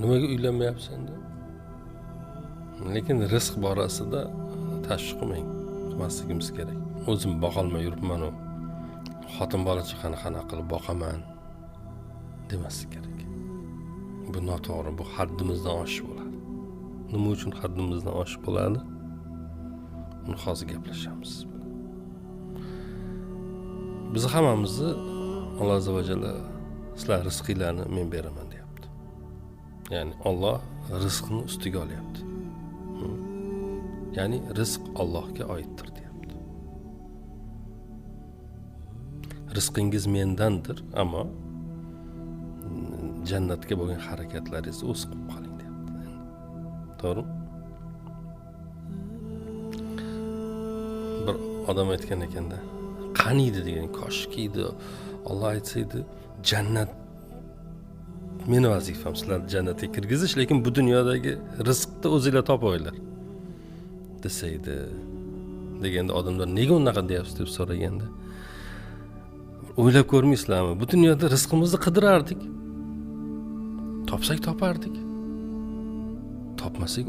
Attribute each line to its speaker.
Speaker 1: Nimaga uylanmayapsan deb. Lekin rizq borasida tashvish qilmang. Qilmasligimiz kerak. O'zim boqolmay yuribman u. Xotin bola chaqani qanaqa qilib boqaman demaslik kerak. Bu noto'g'ri, bu haddimizdan oshish bo'ladi. Nima uchun haddimizdan oshish bo'ladi? Uni hozir gaplashamiz. Biz hammamizni Alloh azza va jalla sizlar rizqinglarni men beraman deyapti. Ya'ni Alloh rizqni ustiga olyapti. Ya'ni rizq Allohga oiddir deyapti. Rizqingiz mendandir, ammo jannatga bo'lgan harakatlaringizni o'z qilib qoling deyapti. To'g'rimi? Bir odam aytgan ekanda, qaniydi degan, koshki edi Alloh aytsaydi, jannat meni vazifam sizlarni jannatga kirgizish, lekin bu dunyodagi rizqni o'zingizlar topinglar desaydi. Deganda odamlar nega unaqa deyapsiz deb so'raganda, o'ylab ko'rmaysizlarmi? Bu dunyoda rizqimizni qidirardik. Topsak topardik. Topmasak